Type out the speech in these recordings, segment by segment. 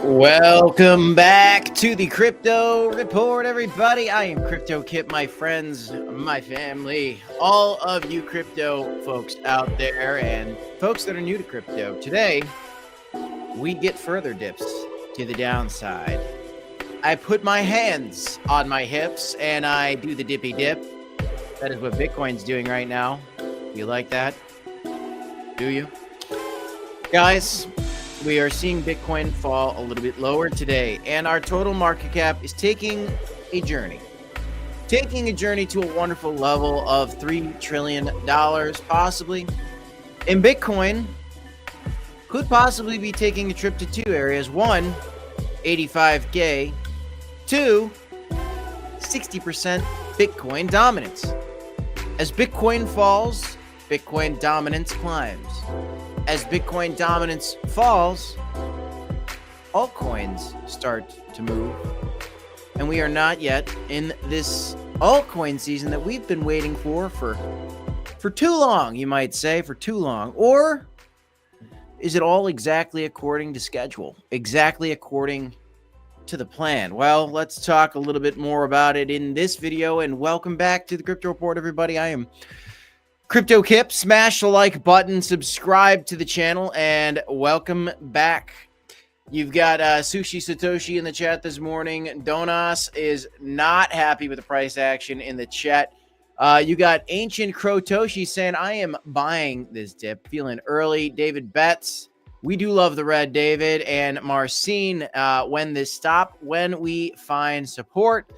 Welcome back to the Crypto Report, everybody. I am Crypto Kip, my friends, my family, all of you crypto folks out there and folks that are new to crypto. Today, we get further dips to the downside. I put my hands on my hips and I do the dippy dip. That is what Bitcoin's doing right now. You like that? Do you? Guys, we are seeing Bitcoin fall a little bit lower today, and our total market cap is taking a journey to a wonderful level of $3 trillion, possibly. And Bitcoin could possibly be taking a trip to two areas. One, 85K. Two, 60% Bitcoin dominance. As Bitcoin falls, Bitcoin dominance climbs. As Bitcoin dominance falls, altcoins start to move. And we are not yet in this altcoin season that we've been waiting for too long, you might say, for too long. Or is it all exactly according to schedule? Exactly according to the plan? Well, let's talk a little bit more about it in this video, and welcome back to the Crypto Report, everybody. I am Crypto Kip. Smash the like button, subscribe to the channel, and welcome back. You've got Sushi Satoshi in the chat this morning. Donas is not happy with the price action in the chat. You got Ancient Crotoshi saying, I am buying this dip, feeling early. David Betts, we do love the red, David. And Marcine, when we find support.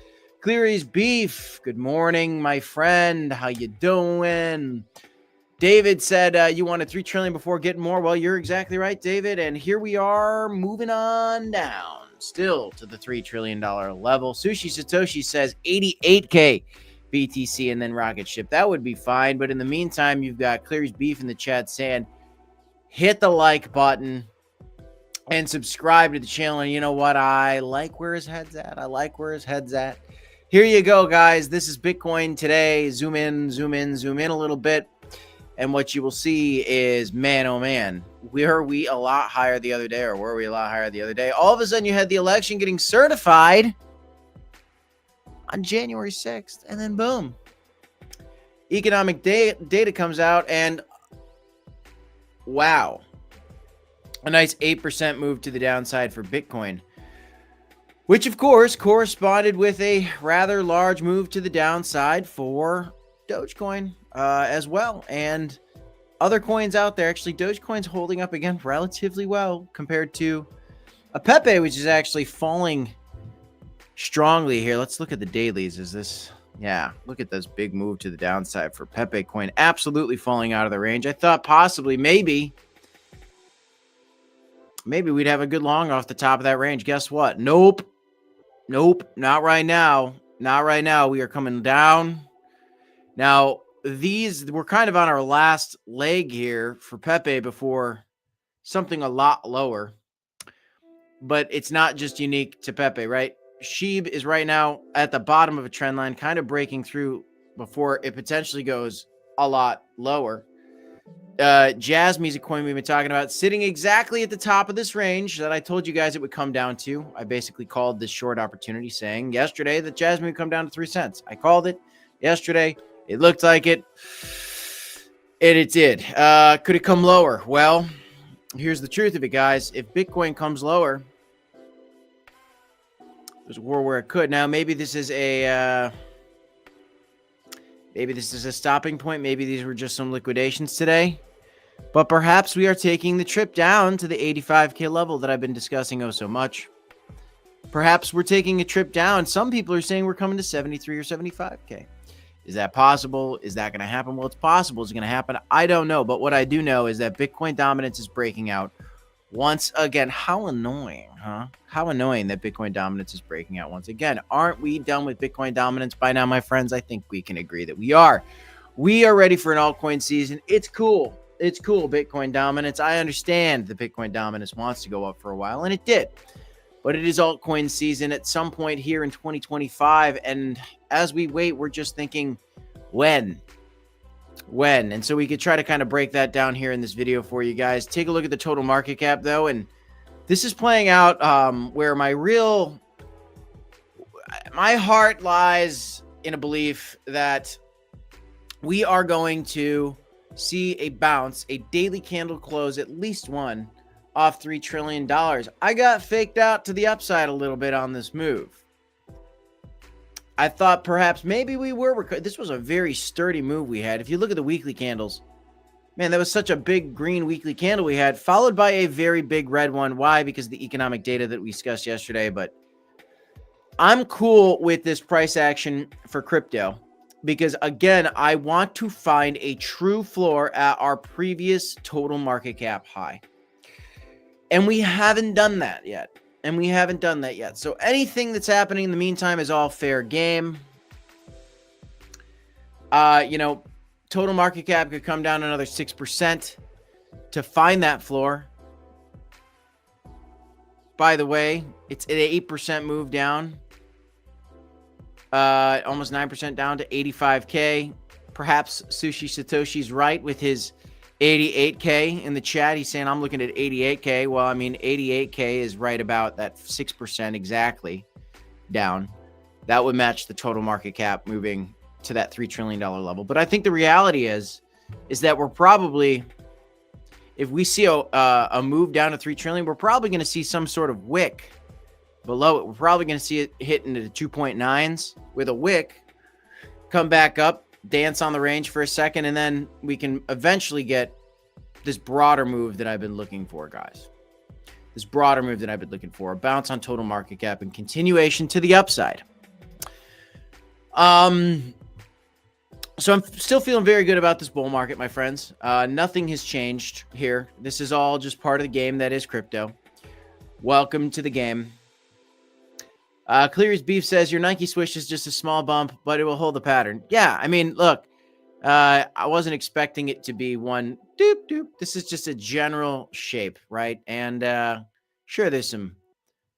Cleary's Beef, good morning, my friend. How you doing? David said you wanted 3 trillion before getting more. Well, you're exactly right, David. And here we are moving on down, still to the $3 trillion level. Sushi Satoshi says 88K BTC and then rocket ship. That would be fine. But in the meantime, you've got Cleary's Beef in the chat saying, hit the like button and subscribe to the channel. And you know what? I like where his head's at. Here you go, guys. This is Bitcoin today. Zoom in a little bit. And what you will see is, man, oh man, were we a lot higher the other day? All of a sudden, you had the election getting certified on January 6th. And then boom. Economic data comes out and wow. A nice 8% move to the downside for Bitcoin, which, of course, corresponded with a rather large move to the downside for Dogecoin as well. And other coins out there, actually, Dogecoin's holding up again relatively well compared to a Pepe, which is actually falling strongly here. Let's look at the dailies. Look at this big move to the downside for Pepe coin. Absolutely falling out of the range. I thought possibly maybe we'd have a good long off the top of that range. Guess what? Nope, not right now. We are coming down. Now, we're kind of on our last leg here for Pepe before something a lot lower. But it's not just unique to Pepe, right? Shib is right now at the bottom of a trend line, kind of breaking through before it potentially goes a lot lower. Jasmy's a coin we've been talking about, sitting exactly at the top of this range that I told you guys it would come down to. I basically called this short opportunity, saying yesterday that Jasmy would come down to 3 cents. I called it yesterday. It looked like it. And it did. Could it come lower? Well, here's the truth of it, guys. If Bitcoin comes lower, there's a world where it could. Now, maybe this is a stopping point. Maybe these were just some liquidations today. But perhaps we are taking the trip down to the 85K level that I've been discussing oh so much. Perhaps we're taking a trip down. Some people are saying we're coming to 73 or 75K. Is that possible? Is that going to happen? Well, it's possible. Is it going to happen? I don't know. But what I do know is that Bitcoin dominance is breaking out once again. How annoying, huh? How annoying that Bitcoin dominance is breaking out once again. Aren't we done with Bitcoin dominance by now, my friends? I think we can agree that we are. We are ready for an altcoin season. It's cool. It's cool, Bitcoin dominance. I understand the Bitcoin dominance wants to go up for a while, and it did. But it is altcoin season at some point here in 2025. And as we wait, we're just thinking, when? And so we could try to kind of break that down here in this video for you guys. Take a look at the total market cap, though, and this is playing out where my heart lies in a belief that we are going to see a bounce, a daily candle close, at least one, off $3 trillion. I got faked out to the upside a little bit on this move. I thought perhaps maybe we were. This was a very sturdy move we had. If you look at the weekly candles, man, that was such a big green weekly candle we had, followed by a very big red one. Why? Because of the economic data that we discussed yesterday. But I'm cool with this price action for crypto because, again, I want to find a true floor at our previous total market cap high. And we haven't done that yet. So anything that's happening in the meantime is all fair game. Total market cap could come down another 6% to find that floor. By the way, it's an 8% move down. Almost 9% down to 85K. Perhaps Sushi Satoshi's right with his 88K in the chat. He's saying I'm looking at 88K. Well, I mean, 88K is right about that 6% exactly down. That would match the total market cap moving to that $3 trillion level. But I think the reality is that we're probably, if we see a move down to 3 trillion, we're probably going to see some sort of wick below it. We're probably going to see it hit into the 2.9s with a wick, come back up, dance on the range for a second, and then we can eventually get this broader move that I've been looking for, guys. This broader move that I've been looking for, a bounce on total market cap and continuation to the upside. So I'm still feeling very good about this bull market, my friends. Nothing has changed here. This is all just part of the game that is crypto. Welcome to the game. Cleary's Beef says, your Nike swish is just a small bump, but it will hold the pattern. Yeah, I mean, look, I wasn't expecting it to be one doop doop. This is just a general shape, right? And sure, there's some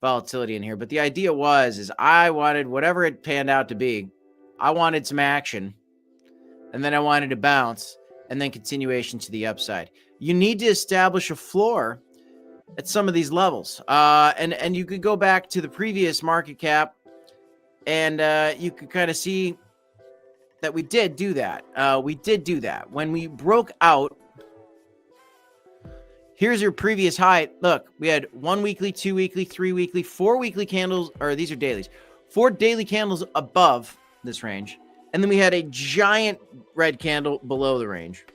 volatility in here, but the idea is I wanted whatever it panned out to be. I wanted some action, and then I wanted to bounce, and then continuation to the upside. You need to establish a floor at some of these levels. And you could go back to the previous market cap, and you could kind of see that we did do that. When we broke out, here's your previous high. Look, we had 1 weekly, 2 weekly, 3 weekly, 4 weekly candles, or these are dailies. 4 daily candles above this range. And then we had a giant red candle below the range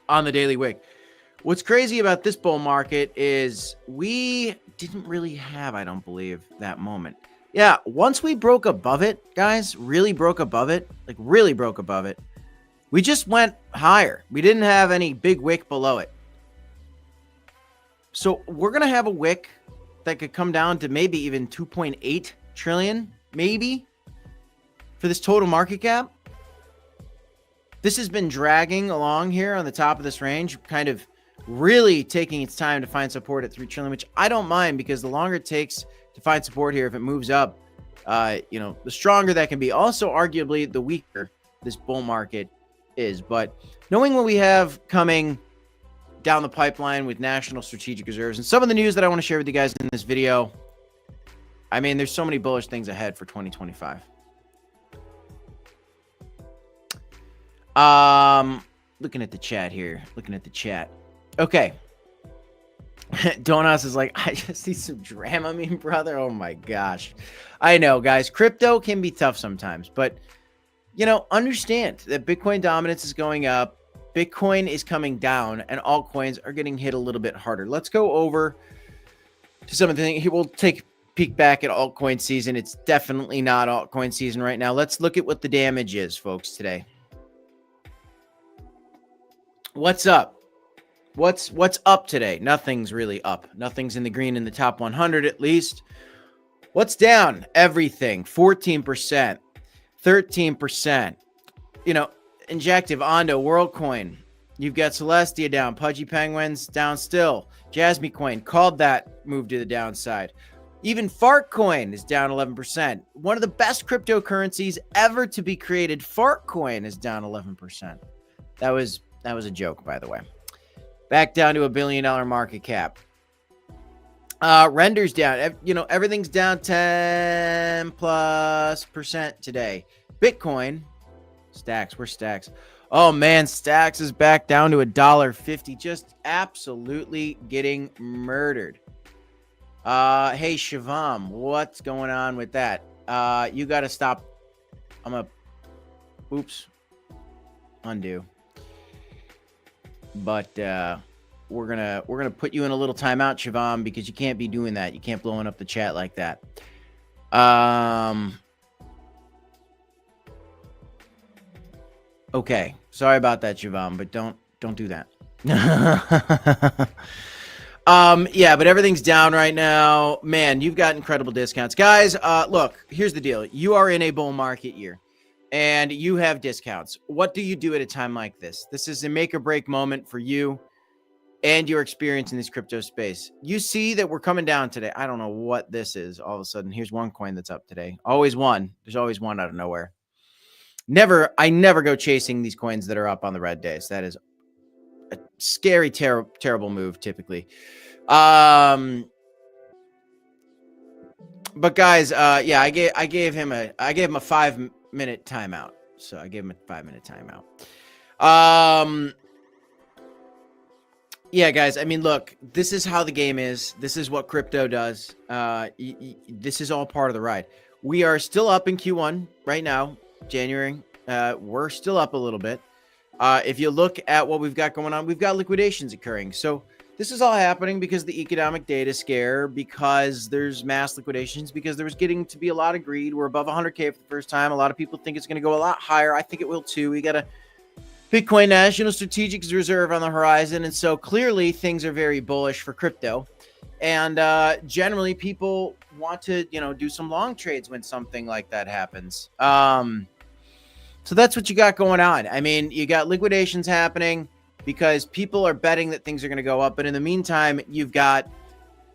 on the daily wick. What's crazy about this bull market is we didn't really have, I don't believe, that moment. Yeah, once we broke above it, guys, really broke above it, we just went higher. We didn't have any big wick below it. So we're going to have a wick that could come down to maybe even 2.8 trillion, maybe, for this total market cap. This has been dragging along here on the top of this range, kind of really taking its time to find support at 3 trillion, which I don't mind, because the longer it takes to find support here, if it moves up, the stronger that can be. Also, arguably, the weaker this bull market is. But knowing what we have coming down the pipeline with national strategic reserves and some of the news that I want to share with you guys in this video, I mean, there's so many bullish things ahead for 2025. Looking at the chat here. Okay. Donas is like, I just need some Dramamine, brother. Oh my gosh. I know, guys. Crypto can be tough sometimes, but understand that Bitcoin dominance is going up. Bitcoin is coming down, and altcoins are getting hit a little bit harder. Let's go over to some of the things. We'll take a peek back at altcoin season. It's definitely not altcoin season right now. Let's look at what the damage is, folks, today. What's up? What's up today? Nothing's really up. Nothing's in the green in the top 100 at least. What's down? Everything. 14%, 13%. Injective, Ondo, WorldCoin. You've got Celestia down. Pudgy Penguins down still. Jasmine called that move to the downside. Even Fartcoin is down 11%. One of the best cryptocurrencies ever to be created, Fartcoin, is down 11%. That was a joke, by the way. Back down to $1 billion market cap. Renders down. You know, everything's down 10+% today. Bitcoin, Stacks, where's Stacks? Oh man, Stacks is back down to $1.50. Just absolutely getting murdered. Hey Shivam, what's going on with that? You got to stop. Oops, undo. But we're gonna put you in a little timeout, Shivam, because you can't be doing that. You can't blowing up the chat like that. Okay, sorry about that, Shivam, but don't do that. Yeah, but everything's down right now. Man, you've got incredible discounts. Guys, look, here's the deal. You are in a bull market year and you have discounts. What do you do at a time like this? This is a make or break moment for you and your experience in this crypto space. You see that we're coming down today. I don't know what this is. All of a sudden, here's one coin that's up today. Always one. There's always one out of nowhere. I never go chasing these coins that are up on the red days. That is a scary, terrible move typically. But guys, yeah, I gave him a 5-minute timeout. So I gave him a 5-minute timeout. Yeah, guys, I mean, look, this is how the game is. This is what crypto does. This is all part of the ride. We are still up in Q1 right now, January. We're still up a little bit. If you look at what we've got going on, we've got liquidations occurring. So this is all happening because the economic data scare, because there's mass liquidations, because there was getting to be a lot of greed. We're above 100K for the first time. A lot of people think it's going to go a lot higher. I think it will too. We got a Bitcoin National Strategic Reserve on the horizon. And so clearly things are very bullish for crypto. And generally people want to, do some long trades when something like that happens. So that's what you got going on. I mean, you got liquidations happening because people are betting that things are going to go up. But in the meantime, you've got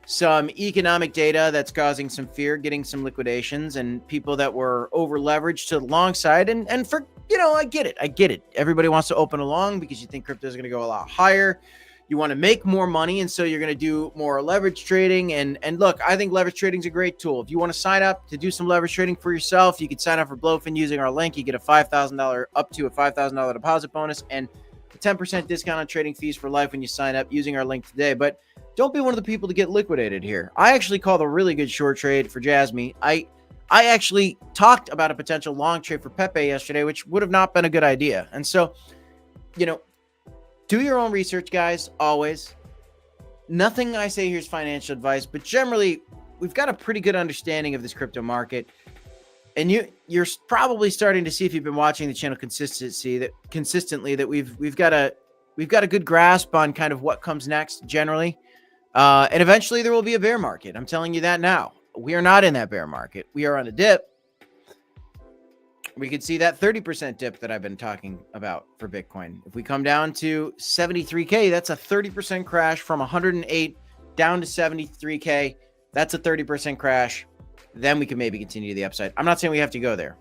some economic data that's causing some fear, getting some liquidations, and people that were over leveraged to the long side. And for, I get it. Everybody wants to open a long because you think crypto is going to go a lot higher. You want to make more money, and so you're going to do more leverage trading. And look, I think leverage trading is a great tool. If you want to sign up to do some leverage trading for yourself, you can sign up for Blowfin using our link. You get a $5,000 up to a $5,000 deposit bonus and a 10% discount on trading fees for life when you sign up using our link today. But don't be one of the people to get liquidated here. I actually called a really good short trade for Jasmine. I actually talked about a potential long trade for Pepe yesterday, which would have not been a good idea. And so, do your own research, guys, always. Nothing I say here is financial advice, but generally, we've got a pretty good understanding of this crypto market. And you're probably starting to see, if you've been watching the channel consistently, that we've got a good grasp on kind of what comes next generally. And eventually there will be a bear market. I'm telling you that now. We are not in that bear market. We are on a dip. We could see that 30% dip that I've been talking about for Bitcoin. If we come down to 73K, that's a 30% crash from 108 down to 73K. That's a 30% crash. Then we can maybe continue to the upside. I'm not saying we have to go there.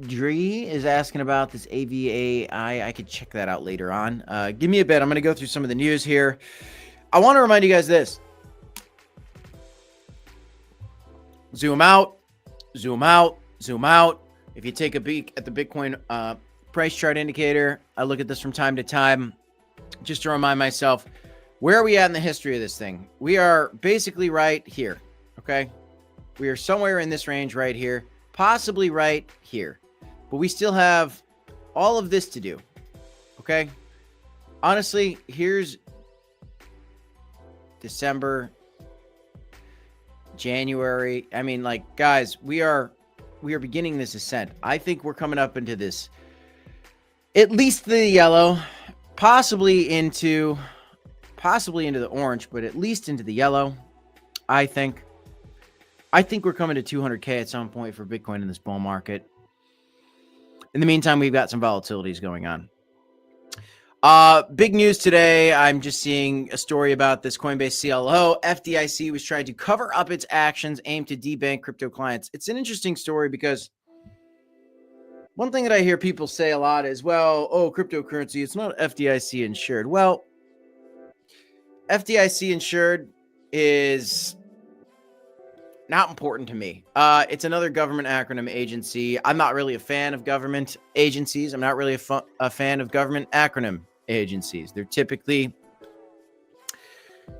Dree is asking about this AVAI. I could check that out later on. Give me a bit. I'm going to go through some of the news here. I want to remind you guys this. Zoom out, zoom out, zoom out. If you take a peek at the Bitcoin price chart indicator, I look at this from time to time just to remind myself, where are we at in the history of this thing? We are basically right here, okay? We are somewhere in this range right here, possibly right here. But we still have all of this to do, okay? Honestly, here's December, January. I mean, like, guys, we are beginning this ascent. I think we're coming up into this, at least the yellow, possibly into the orange, but at least into the yellow. I think we're coming to 200K at some point for Bitcoin in this bull market. In the meantime, we've got some volatilities going on. Big news today. I'm just seeing a story about this Coinbase CLO. FDIC was trying to cover up its actions aimed to debank crypto clients. It's an interesting story because One thing that I hear people say a lot is, well, oh, cryptocurrency, it's not FDIC insured. Well, FDIC insured is not important to me. It's another government acronym agency. I'm not really a fan of government agencies. I'm not really a fan of government acronym agencies. They're typically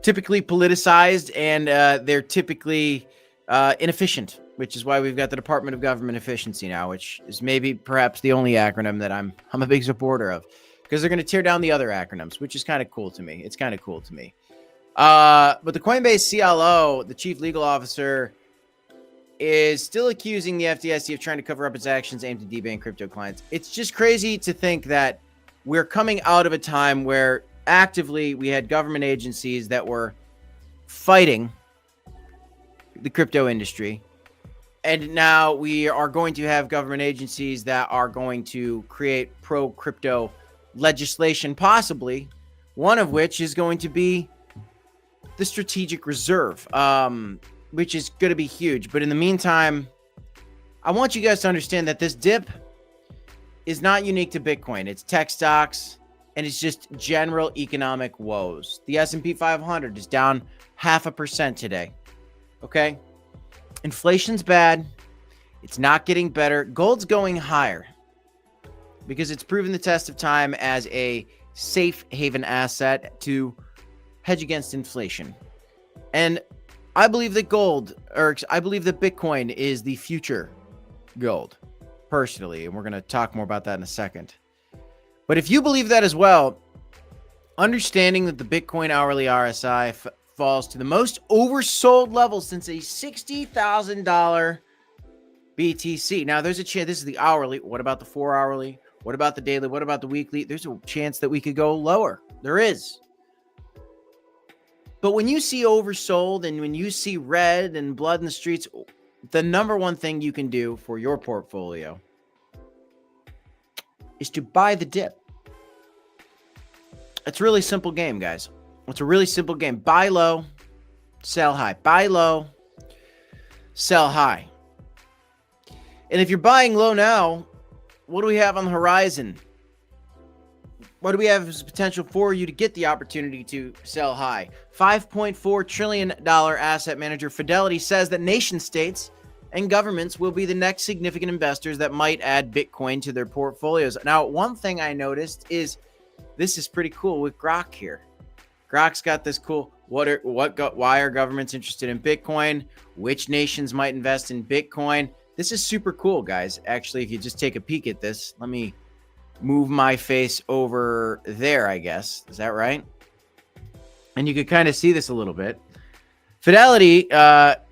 politicized, and they're typically inefficient, which is why we've got the Department of Government Efficiency now, which is maybe perhaps the only acronym that I'm a big supporter of, because they're going to tear down the other acronyms, which is kind of cool to me. It's kind of cool to me. But the Coinbase CLO, the chief legal officer, is still accusing the FDIC of trying to cover up its actions aimed at debank crypto clients. It's just crazy to think that we're coming out of a time where actively we had government agencies that were fighting the crypto industry, and now we are going to have government agencies that are going to create pro-crypto legislation, possibly one of which is going to be the strategic reserve, which is going to be huge. But in the meantime, I want you guys to understand that this dip is not unique to Bitcoin. It's tech stocks, and it's just general economic woes. The S&P 500 is down 0.5% today. Okay? Inflation's bad. It's not getting better. Gold's going higher because it's proven the test of time as a safe haven asset to hedge against inflation. And I believe that Bitcoin is the future gold, personally. And we're going to talk more about that in a second. But if you believe that as well, understanding that the Bitcoin hourly RSI falls to the most oversold level since a $60,000 BTC. Now, there's a chance. This is the hourly. What about the 4 hourly? What about the daily? What about the weekly? There's a chance that we could go lower. There is. But when you see oversold and when you see red and blood in the streets, the number one thing you can do for your portfolio is to buy the dip. It's a really simple game, guys. It's a really simple game. Buy low, sell high. Buy low, sell high. And if you're buying low now, what do we have on the horizon? What do we have as potential for you to get the opportunity to sell high? $5.4 trillion asset manager Fidelity says that nation states and governments will be the next significant investors that might add Bitcoin to their portfolios. Now, one thing I noticed is this is pretty cool with Grok here. Grok's got this cool, why are governments interested in Bitcoin? Which nations might invest in Bitcoin? This is super cool, guys. Actually, if you just take a peek at this, let me move my face over there, I guess. Is that right? And you could kind of see this a little bit. Fidelity,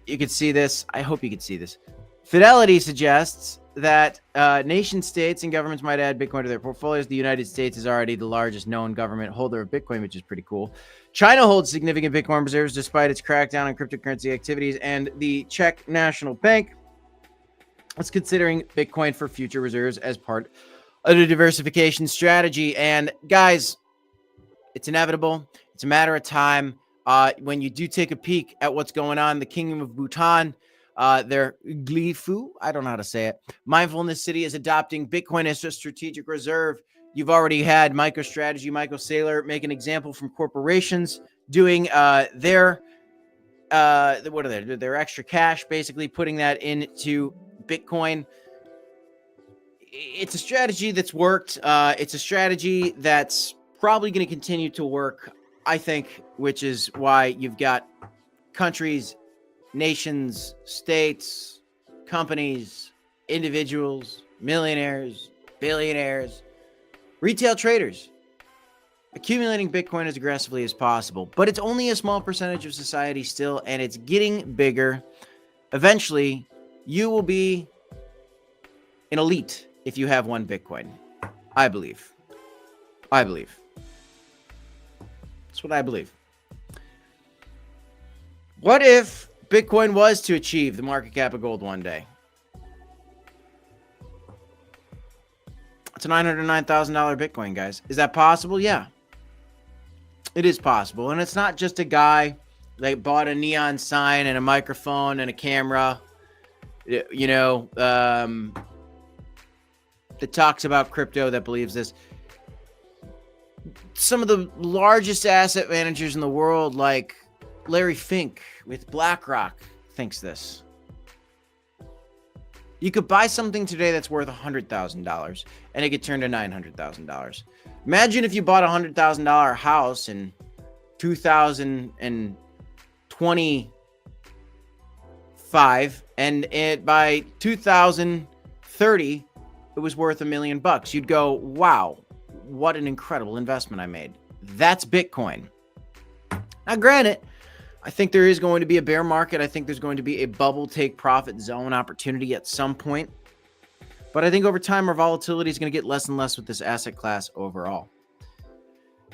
you could see this. I hope you could see this. Fidelity suggests that nation states and governments might add Bitcoin to their portfolios. The United States is already the largest known government holder of Bitcoin, which is pretty cool. China holds significant Bitcoin reserves despite its crackdown on cryptocurrency activities, and the Czech National Bank is considering Bitcoin for future reserves as part of the diversification strategy. And guys, it's inevitable. It's a matter of time. When you do take a peek at what's going on, the Kingdom of Bhutan, their Glifu, I don't know how to say it. Mindfulness City is adopting Bitcoin as a strategic reserve. You've already had MicroStrategy, Michael Saylor make an example from corporations doing their extra cash, basically putting that into Bitcoin. It's a strategy that's worked. It's a strategy that's probably going to continue to work, I think, which is why you've got countries, nations, states, companies, individuals, millionaires, billionaires, retail traders accumulating Bitcoin as aggressively as possible. But it's only a small percentage of society still, and it's getting bigger. Eventually, you will be an elite if you have one Bitcoin. I believe. That's what I believe. What if Bitcoin was to achieve the market cap of gold one day? It's a $909,000 Bitcoin, guys. Is that possible? Yeah. It is possible. And it's not just a guy that bought a neon sign and a microphone and a camera. That that talks about crypto, that believes this. Some of the largest asset managers in the world, like Larry Fink with BlackRock, thinks this. You could buy something today that's worth $100,000 and it could turn to $900,000. Imagine if you bought a $100,000 house in 2025 and by 2030 it was worth $1 million. You'd go, wow, what an incredible investment I made. That's Bitcoin. Now, granted, I think there is going to be a bear market. I think there's going to be a bubble take profit zone opportunity at some point. But I think over time, our volatility is going to get less and less with this asset class overall.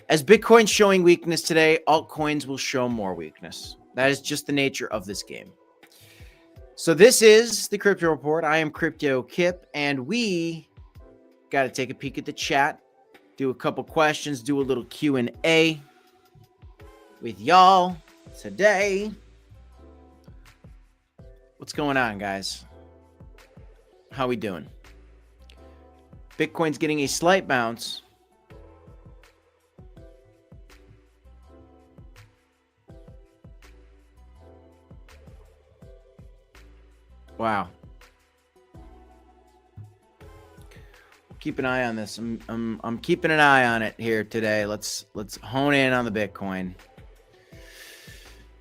As Bitcoin's showing weakness today, altcoins will show more weakness. That is just the nature of this game. So this is the Crypto Report. I am Crypto Kip, and we got to take a peek at the chat, do a couple questions, do a little Q&A with y'all today. What's going on, guys? How we doing? Bitcoin's getting a slight bounce. Wow. Keep an eye on this. I'm keeping an eye on it here today. Let's hone in on the Bitcoin.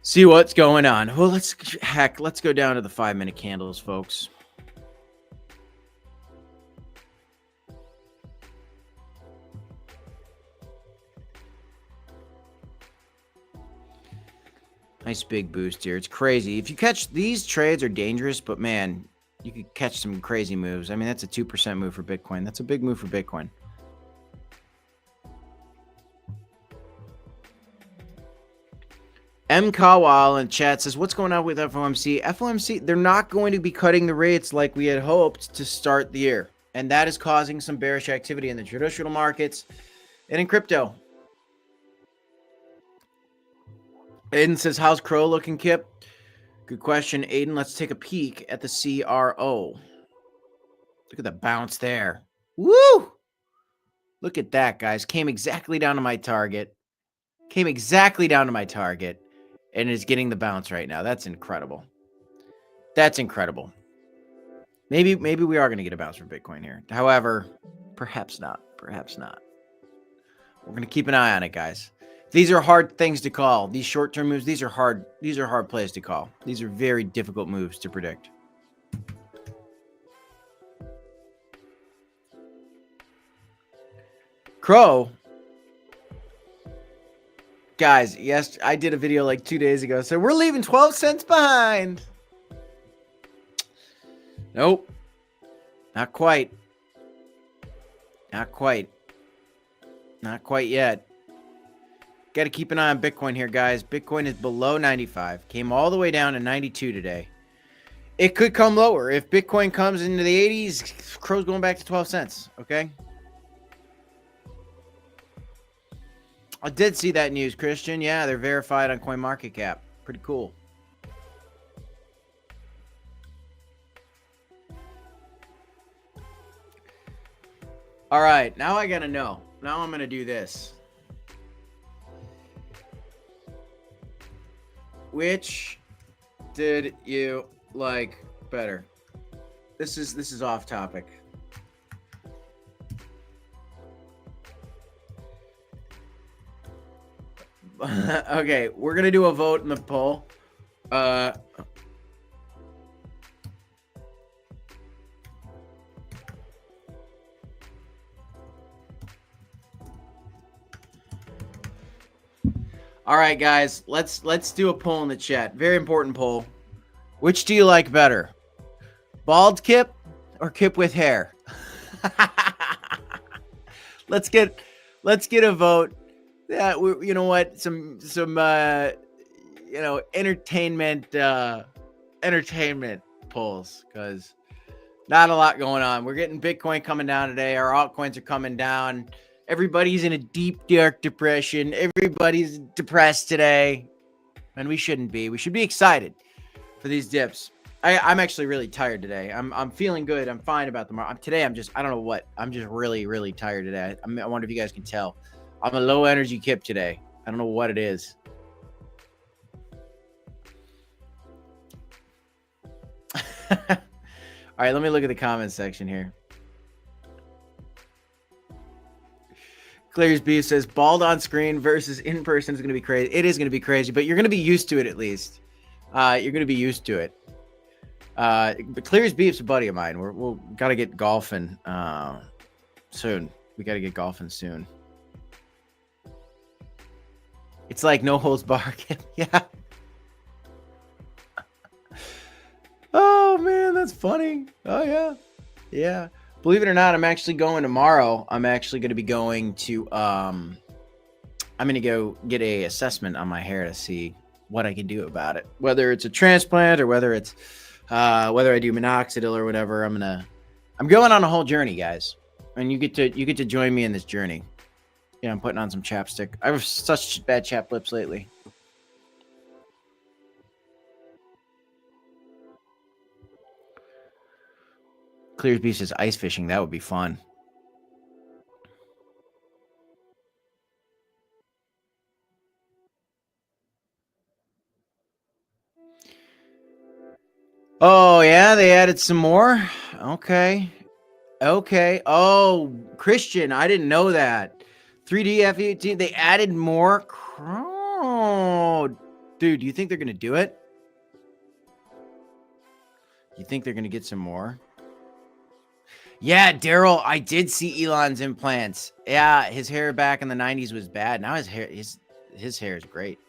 See what's going on. Well, let's go down to the 5-minute candles, folks. Nice big boost here. It's crazy. If you catch these trades are dangerous, but man, you could catch some crazy moves. I mean, that's a 2% move for Bitcoin. That's a big move for Bitcoin. M. Kawal in chat says, what's going on with FOMC? FOMC, they're not going to be cutting the rates like we had hoped to start the year. And that is causing some bearish activity in the traditional markets and in crypto. Aiden says, how's Crow looking, Kip? Good question, Aiden. Let's take a peek at the CRO. Look at the bounce there. Woo! Look at that, guys. Came exactly down to my target. And is getting the bounce right now. That's incredible. That's incredible. Maybe we are going to get a bounce from Bitcoin here. However, perhaps not. Perhaps not. We're going to keep an eye on it, guys. These are hard things to call. These short-term moves, these are hard plays to call. These are very difficult moves to predict. Crow. Guys, yes, I did a video like 2 days ago. So we're leaving 12 cents behind. Nope. Not quite. Not quite. Not quite yet. Got to keep an eye on Bitcoin here, guys. Bitcoin is below 95. Came all the way down to 92 today. It could come lower. If Bitcoin comes into the 80s, Crow's going back to 12 cents. Okay? I did see that news, Christian. Yeah, they're verified on CoinMarketCap. Pretty cool. All right, now I got to know. Now I'm going to do this. Which did you like better? This is off topic. Okay, we're gonna do a vote in the poll. All right, guys, let's do a poll in the chat. Very important poll. Which do you like better? Bald Kip or Kip with hair? Let's get a vote. Yeah, you know what? Some entertainment polls, because not a lot going on. We're getting Bitcoin coming down today. Our altcoins are coming down. Everybody's in a deep, dark depression. Everybody's depressed today. And we shouldn't be. We should be excited for these dips. I'm actually really tired today. I'm feeling good. I'm fine about tomorrow. Today I'm just, I don't know what. I'm just really, really tired today. I wonder if you guys can tell. I'm a low energy kip today. I don't know what it is. All right, let me look at the comments section here. Claire's Beef says bald on screen versus in person is going to be crazy. It is going to be crazy, but you're going to be used to it at least. You're going to be used to it. But Clear's Beef's a buddy of mine. We'll got to get golfing soon. We got to get golfing soon. It's like no holds bar. Yeah. Oh man, that's funny. Oh yeah. Yeah. Believe it or not, I'm actually going tomorrow. I'm actually going to be going to I'm going to go get a assessment on my hair to see what I can do about it. Whether it's a transplant or whether it's whether I do minoxidil or whatever. I'm going on a whole journey, guys. And you get to join me in this journey. Yeah, I'm putting on some chapstick. I have such bad chap lips lately. Clear's Beast says ice fishing. That would be fun. Oh, yeah, they added some more. Okay. Oh, Christian, I didn't know that. 3D FE, they added more. Oh, dude, do you think they're going to do it? You think they're going to get some more? Yeah, Daryl, I did see Elon's implants. Yeah, his hair back in the 90s was bad. Now his hair is great.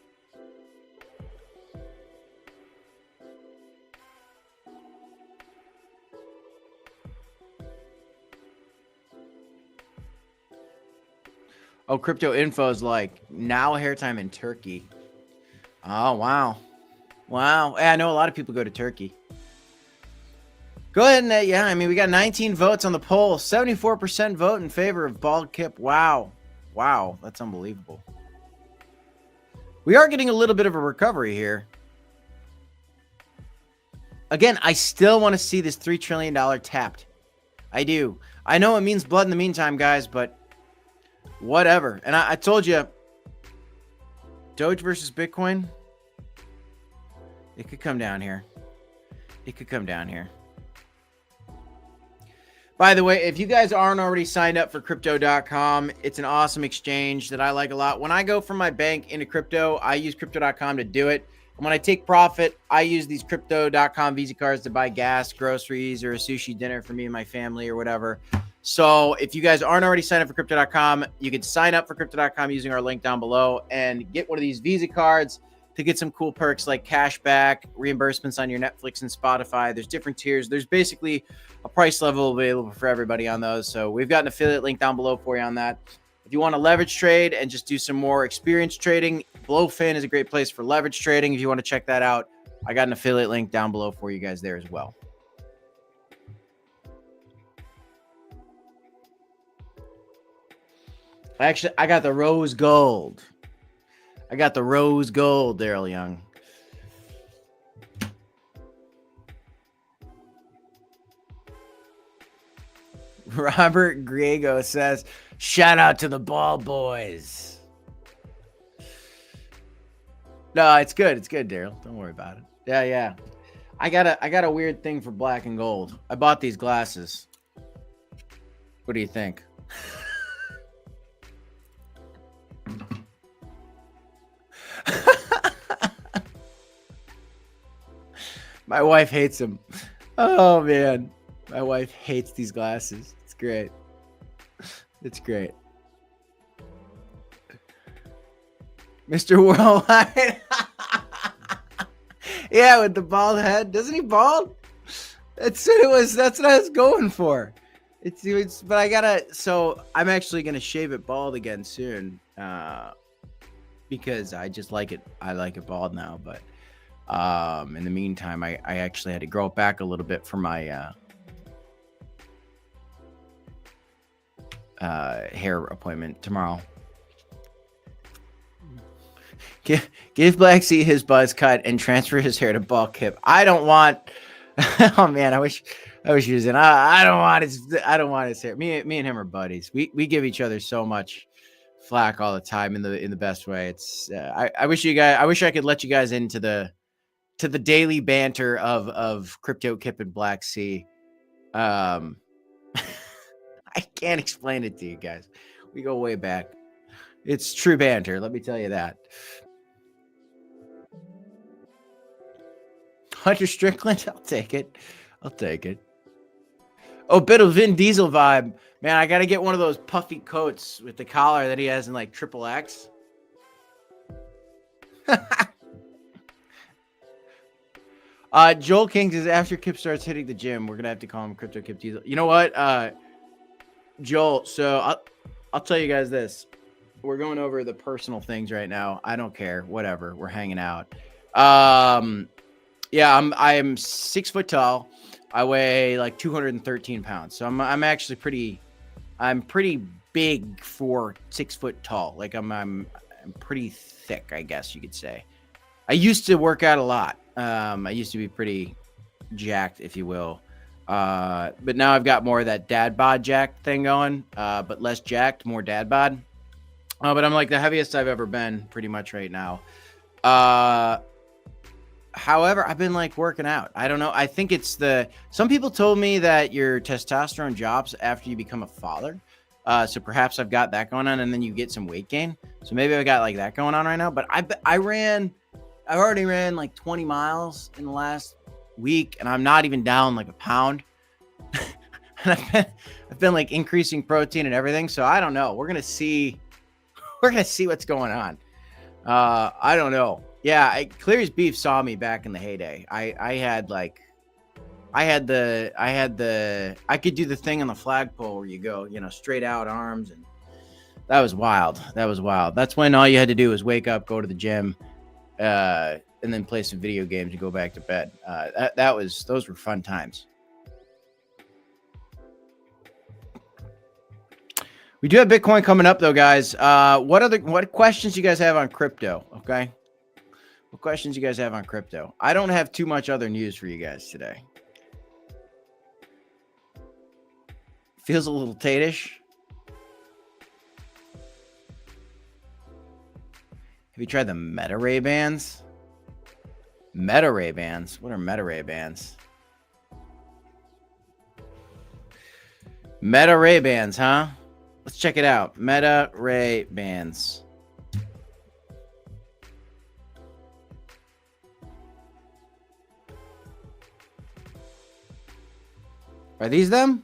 Oh, crypto info is like now hair time in Turkey. Oh, wow. Wow. Yeah, I know a lot of people go to Turkey. Go ahead and, yeah, I mean, we got 19 votes on the poll. 74% vote in favor of bald kip. Wow. Wow. That's unbelievable. We are getting a little bit of a recovery here. Again, I still want to see this $3 trillion tapped. I do. I know it means blood in the meantime, guys, but whatever. And I told you, Doge versus Bitcoin, it could come down here. It could come down here. By the way, if you guys aren't already signed up for crypto.com, it's an awesome exchange that I like a lot. When I go from my bank into crypto, I use crypto.com to do it. And when I take profit, I use these crypto.com Visa cards to buy gas, groceries, or a sushi dinner for me and my family or whatever. So if you guys aren't already signed up for crypto.com, you can sign up for crypto.com using our link down below and get one of these Visa cards to get some cool perks like cash back, reimbursements on your Netflix and Spotify. There's different tiers. There's basically a price level available for everybody on those. So we've got an affiliate link down below for you on that. If you want to leverage trade and just do some more experience trading, Blowfin is a great place for leverage trading. If you want to check that out, I got an affiliate link down below for you guys there as well. Actually, I got the rose gold. I got the rose gold, Daryl Young. Robert Griego says, shout out to the ball boys. No, it's good. It's good, Daryl. Don't worry about it. Yeah. I got a weird thing for black and gold. I bought these glasses. What do you think? My wife hates them. Oh man, my wife hates these glasses. It's great. It's great. Mr. Worldwide. Yeah, with the bald head. Doesn't he bald? That's what it was. That's what I was going for. It's but I gotta, so I'm actually gonna shave it bald again soon. Because I just like it. I like it bald now, but in the meantime, I actually had to grow it back a little bit for my hair appointment tomorrow. Give Black Sea his buzz cut and transfer his hair to bald kip. I don't want Oh man, I wish he was in. I don't want his hair. Me and him are buddies. We give each other so much flack all the time in the best way. It's I wish I could let you guys into the daily banter of Crypto Kip and Black Sea. I can't explain it to you guys. We go way back. It's true banter, let me tell you that. Hunter Strickland, I'll take it. Oh, bit of Vin Diesel vibe. Man, I got to get one of those puffy coats with the collar that he has in like XXX. Joel King says after Kip starts hitting the gym, we're going to have to call him Crypto Kip Diesel. You know what? Joel, so I'll tell you guys this. We're going over the personal things right now. I don't care. Whatever. We're hanging out. Yeah, I'm 6 foot tall. I weigh like 213 pounds. So I'm actually pretty big for 6 foot tall. Like I'm pretty thick, I guess you could say. I used to work out a lot. I used to be pretty jacked, if you will. But now I've got more of that dad bod jacked thing going, but less jacked, more dad bod. But I'm like the heaviest I've ever been pretty much right now. However, I've been like working out. I don't know. I think it's some people told me that your testosterone drops after you become a father. So perhaps I've got that going on and then you get some weight gain. So maybe I got like that going on right now, but I've already ran like 20 miles in the last week and I'm not even down like a pound. And I've been like increasing protein and everything. So I don't know. We're going to see what's going on. I don't know. Yeah, Clear's Beef saw me back in the heyday. I could do the thing on the flagpole where you go, straight out arms, and that was wild. That's when all you had to do was wake up, go to the gym, and then play some video games and go back to bed. Those were fun times. We do have Bitcoin coming up though, guys. What questions you guys have on crypto? Okay. What questions you guys have on crypto? I don't have too much other news for you guys today. Feels a little Tate-ish. Have you tried the Meta Ray bands? Meta Ray bands? What are Meta Ray bands? Meta Ray bands, huh? Let's check it out. Meta Ray bands. Are these them?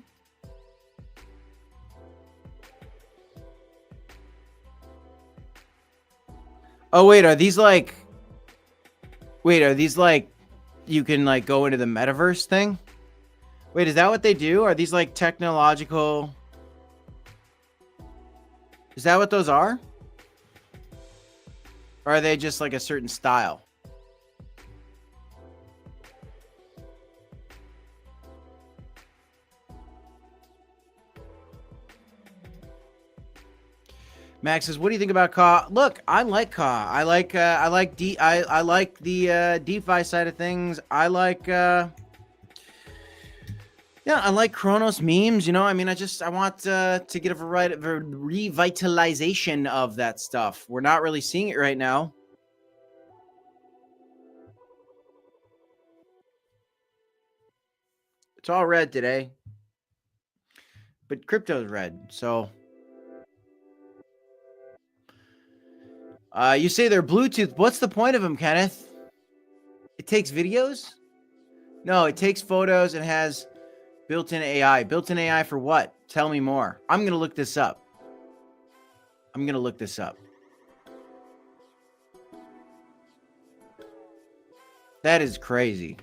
Oh, wait, are these like you can like go into the metaverse thing? Wait, is that what they do? Are these like technological? Is that what those are? Or are they just like a certain style? Max says, "What do you think about Ka?" Look, I like Ka. I like the DeFi side of things. I like Cronos memes. I mean, I want to get a revitalization of that stuff. We're not really seeing it right now. It's all red today, but crypto's red, so. You say they're Bluetooth. What's the point of them, Kenneth? It takes videos? No, it takes photos and has built-in AI. Built-in AI for what? Tell me more. I'm going to look this up. That is crazy.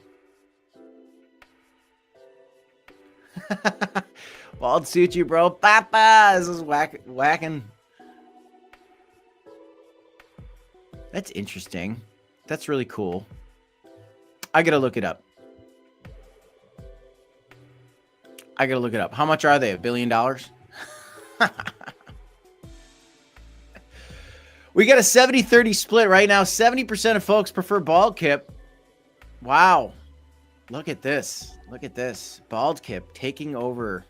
Bald suit you, bro. Papa! This is whacking. That's interesting. That's really cool. I gotta look it up. How much are they? $1 billion? We got a 70-30 split right now. 70% of folks prefer bald Kip. Wow. Look at this. Look at this. Bald Kip taking over.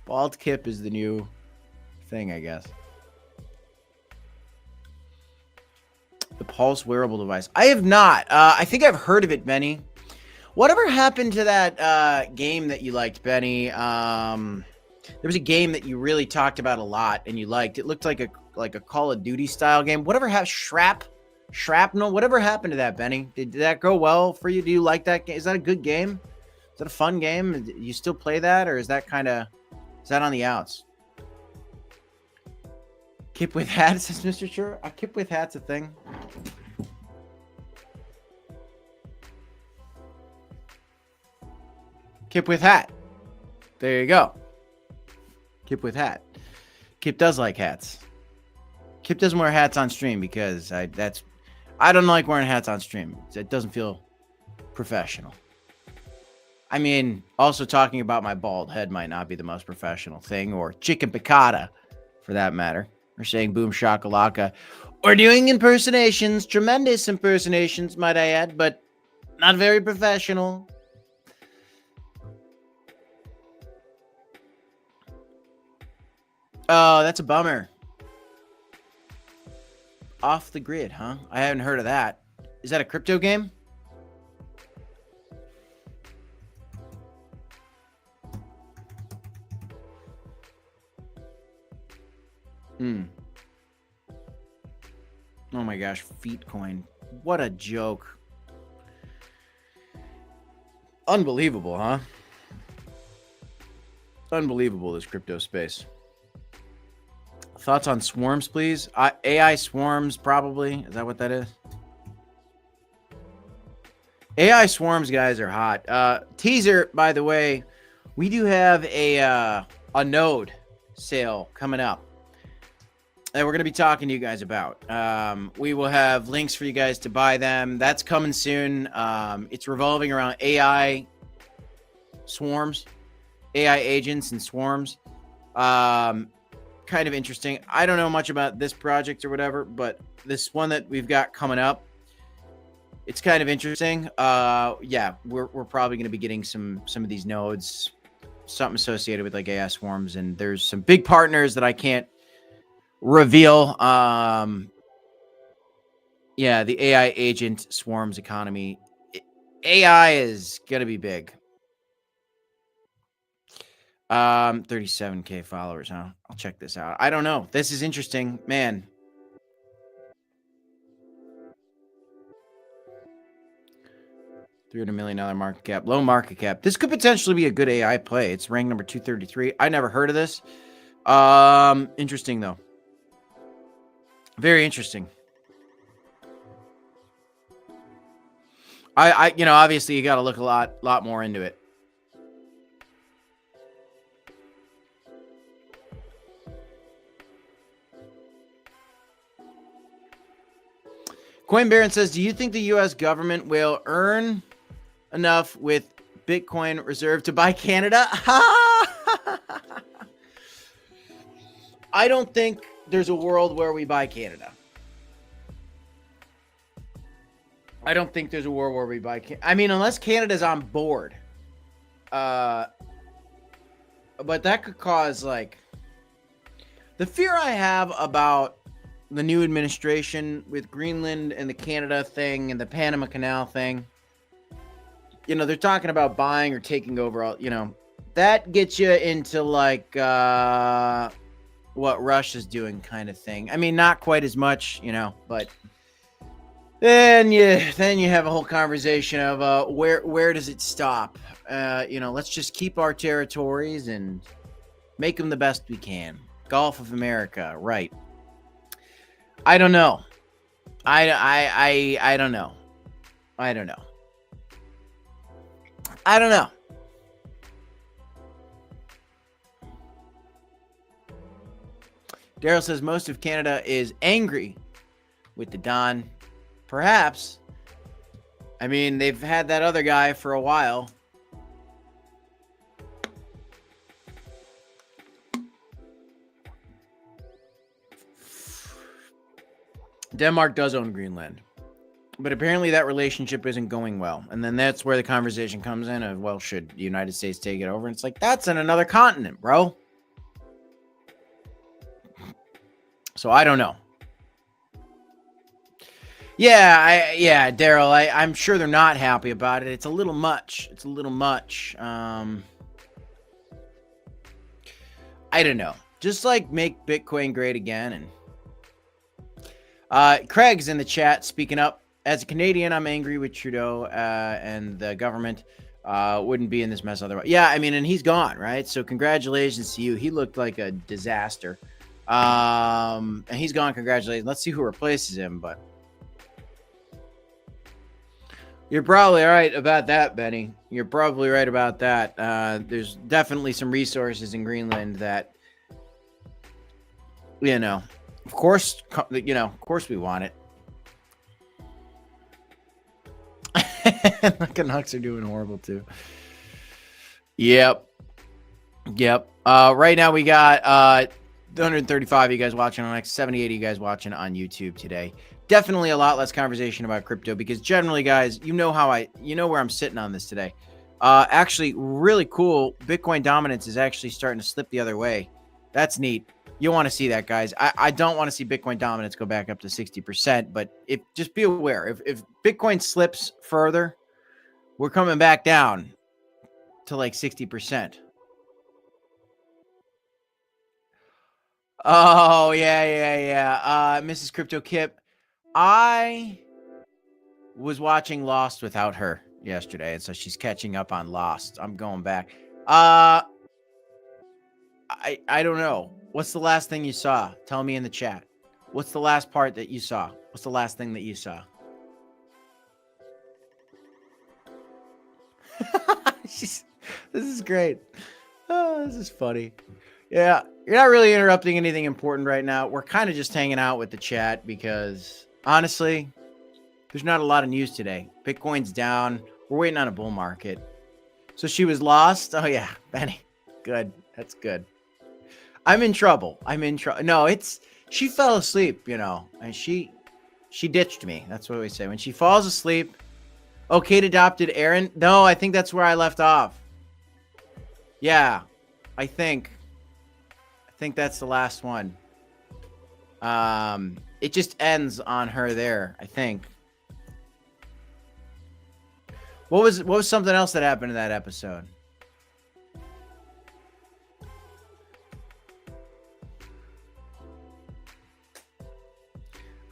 Bald Kip is the new thing, I guess. The Pulse wearable device. I have not. I think I've heard of it, Benny. Whatever happened to that game that you liked, Benny? There was a game that you really talked about a lot and you liked. It looked like a Call of Duty style game. Whatever happened? Shrapnel? Whatever happened to that, Benny? Did that go well for you? Do you like that game? Is that a good game? Is that a fun game? Do you still play that, or is that on the outs? Kip with hat, says Mr. Sure. A kip with hat's a thing. Kip with hat. There you go. Kip with hat. Kip does like hats. Kip doesn't wear hats on stream because I don't like wearing hats on stream. It doesn't feel professional. I mean, also talking about my bald head might not be the most professional thing, or chicken piccata for that matter, or saying boom shakalaka, or doing impersonations, tremendous impersonations, might I add, but not very professional. Oh, that's a bummer. Off the grid, huh? I haven't heard of that. Is that a crypto game? Oh my gosh, feet coin. What a joke. Unbelievable, huh? Unbelievable, this crypto space. Thoughts on swarms, please? AI swarms, probably. Is that what that is? AI swarms, guys, are hot. Teaser, by the way, we do have a node sale coming up that we're going to be talking to you guys about. We will have links for you guys to buy them. That's coming soon. It's revolving around AI swarms, AI agents and swarms. Kind of interesting. I don't know much about this project or whatever, but this one that we've got coming up, it's kind of interesting. Yeah, we're probably going to be getting some of these nodes, something associated with like AI swarms, and there's some big partners that I can't reveal. Yeah, the AI agent swarms economy. AI is going to be big. 37K followers, huh? I'll check this out. I don't know. This is interesting, man. $300 million market cap, low market cap. This could potentially be a good AI play. It's ranked number 233. I never heard of this. Interesting though. Very interesting. I obviously you got to look a lot more into it. Coin Baron says, do you think the U.S. government will earn enough with Bitcoin reserve to buy Canada? I don't think there's a world where we buy Canada. I don't think there's a world where we buy Canada. I mean, unless Canada's on board. But that could cause, like... The fear I have about the new administration with Greenland and the Canada thing and the Panama Canal thing, they're talking about buying or taking over all, that gets you into like what Russia's doing kind of thing. I mean, not quite as much, but then you have a whole conversation of where does it stop? Let's just keep our territories and make them the best we can. Gulf of America, right? I don't know. I don't know. I don't know. I don't know. Daryl says most of Canada is angry with the Don. Perhaps. I mean, they've had that other guy for a while. Denmark does own Greenland. But apparently that relationship isn't going well. And then that's where the conversation comes in of, well, should the United States take it over? And it's like, that's in another continent, bro. So I don't know. Yeah, Daryl, I'm sure they're not happy about it. It's a little much. I don't know. Just like make Bitcoin great again. And Craig's in the chat speaking up. As a Canadian, I'm angry with Trudeau and the government. Wouldn't be in this mess otherwise. Yeah, I mean, and he's gone, right? So congratulations to you. He looked like a disaster. And he's gone. Congratulations. Let's see who replaces him. But you're probably right about that, Benny. You're probably right about that. There's definitely some resources in Greenland that, of course we want it. The Canucks are doing horrible too. Yep. Right now we got 135 of you guys watching on X, 78 of you guys watching on YouTube today. Definitely a lot less conversation about crypto because generally, guys, you know where I'm sitting on this today. Actually, really cool. Bitcoin dominance is actually starting to slip the other way. That's neat. You want to see that, guys. I don't want to see Bitcoin dominance go back up to 60%, but just be aware. If Bitcoin slips further, we're coming back down to like 60%. Oh, yeah. Mrs. Crypto Kip, I was watching Lost without her yesterday, and so she's catching up on Lost. I'm going back. I don't know. What's the last thing you saw? Tell me in the chat. What's the last part that you saw? What's the last thing that you saw? This is great. Oh, this is funny. Yeah, you're not really interrupting anything important right now. We're kind of just hanging out with the chat because, honestly, there's not a lot of news today. Bitcoin's down. We're waiting on a bull market. So she was lost? Oh, yeah, Benny. Good. That's good. I'm in trouble. No, she fell asleep, and she ditched me. That's what we say. When she falls asleep, Kate adopted Aaron. No, I think that's where I left off. Yeah, I think that's the last one. It just ends on her there, I think. What was something else that happened in that episode?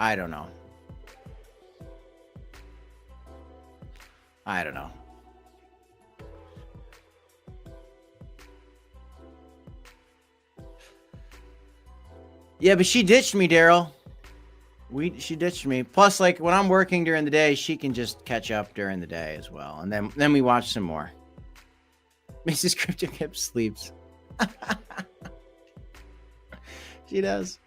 I don't know. Yeah, but she ditched me, Daryl. She ditched me. Plus, like, when I'm working during the day, she can just catch up during the day as well. And then we watch some more. Mrs. Crypto Kip sleeps. She does.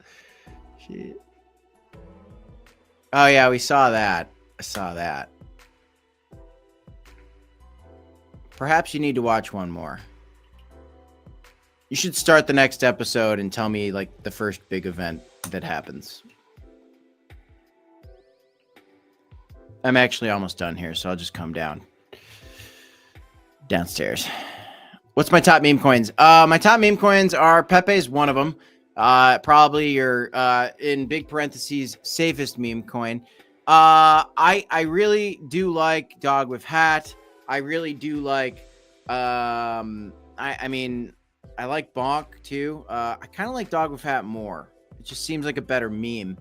Oh, yeah, we saw that. I saw that. Perhaps you need to watch one more. You should start the next episode and tell me, like, the first big event that happens. I'm actually almost done here, so I'll just come downstairs. What's my top meme coins? My top meme coins are Pepe's one of them. Probably your in big parentheses safest meme coin. I really do like Dog with Hat. I really do like I like Bonk too. I kind of like Dog with Hat more. It just seems like a better meme.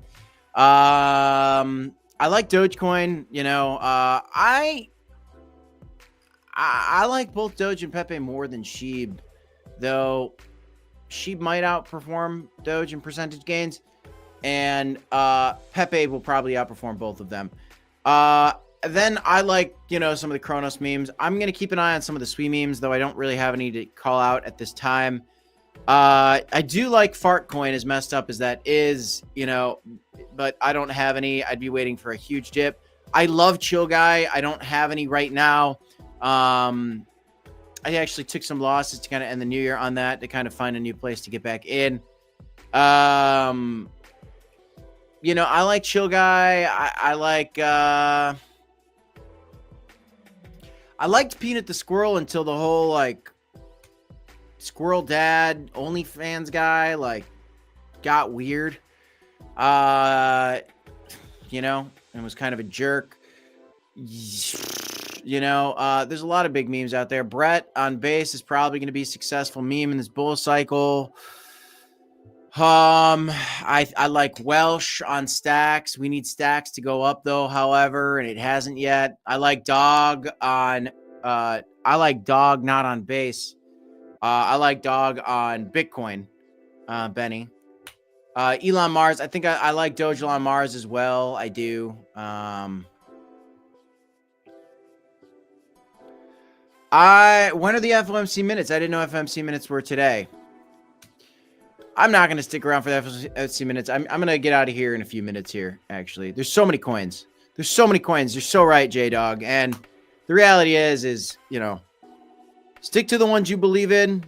I like Dogecoin, I like both Doge and Pepe more than Shib, though Shib might outperform Doge in percentage gains, and Pepe will probably outperform both of them. Then I like, some of the Cronos memes. I'm going to keep an eye on some of the Sui memes, though I don't really have any to call out at this time. I do like Fartcoin, as messed up as that is, but I don't have any. I'd be waiting for a huge dip. I love Chill Guy. I don't have any right now. I actually took some losses to kind of end the new year on that, to kind of find a new place to get back in. you know, I like Chill Guy. I liked Peanut the Squirrel until the whole like Squirrel Dad OnlyFans guy like got weird. You know, and was kind of a jerk. You know, there's a lot of big memes out there. Brett on base is probably going to be a successful meme in this bull cycle. I like Welsh on stacks. We need stacks to go up though, however, and it hasn't yet. I like Dog on I like Dog not on base. I like Dog on Bitcoin, Benny. Elon Mars, I think I like Doge Elon Mars as well. I do. When are the FOMC minutes? I didn't know FOMC minutes were today. I'm not going to stick around for the FOMC minutes. I'm going to get out of here in a few minutes here, actually. There's so many coins. There's so many coins. You're so right, J-Dog. And the reality is, you know, stick to the ones you believe in,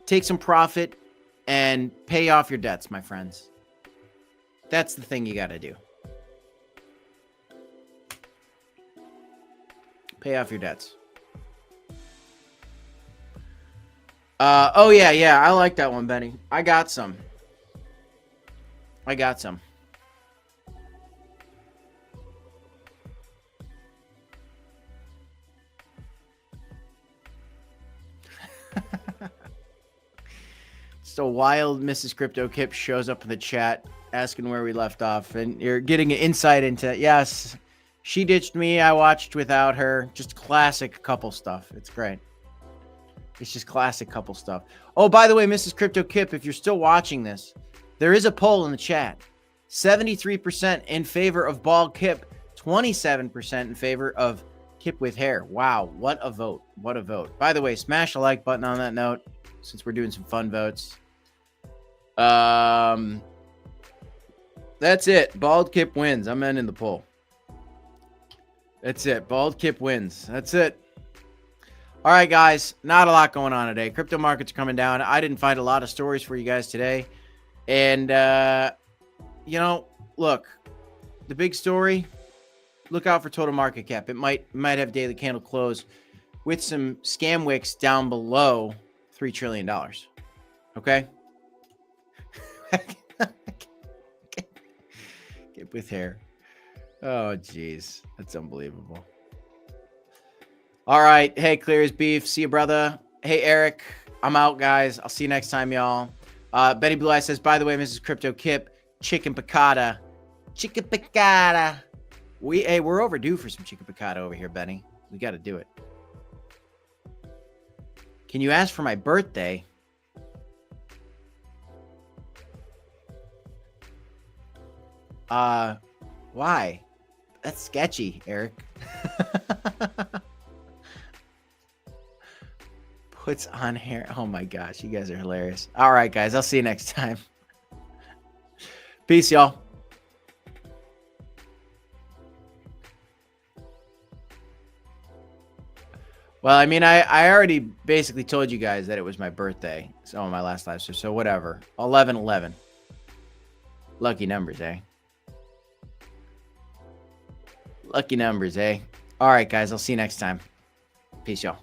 take some profit, and pay off your debts, my friends. That's the thing you got to do. Pay off your debts. Oh, yeah. I like that one, Benny. I got some. So wild Mrs. Crypto Kip shows up in the chat asking where we left off. And you're getting an insight into, yes, she ditched me. I watched without her. Just classic couple stuff. It's great. It's just classic couple stuff. Oh, by the way, Mrs. Crypto Kip, if you're still watching this, there is a poll in the chat. 73% in favor of bald Kip, 27% in favor of Kip with hair. Wow, what a vote. What a vote. By the way, smash the like button on that note, since we're doing some fun votes. That's it. Bald Kip wins. I'm ending the poll. That's it. Bald Kip wins. That's it. All right, guys, not a lot going on today. Crypto markets are coming down. I didn't find a lot of stories for you guys today. And, you know, look, the big story, look out for total market cap. It might have daily candle close with some scam wicks down below $3 trillion. Okay? Get with hair. Oh, jeez. That's unbelievable. All right. Hey, clear as beef. See you, brother. Hey, Eric. I'm out, guys. I'll see you next time, y'all. Betty Blue Eye says, by the way, Mrs. Crypto Kip, chicken piccata. Chicken piccata. We're overdue for some chicken piccata over here, Benny. We got to do it. Can you ask for my birthday? Why? That's sketchy, Eric. Puts on hair. Oh my gosh, you guys are hilarious. All right, guys, I'll see you next time. Peace, y'all. Well, I mean, I already basically told you guys that it was my birthday. So on my last live stream. So whatever. 11/11. Lucky numbers, eh? Lucky numbers, eh? All right, guys, I'll see you next time. Peace, y'all.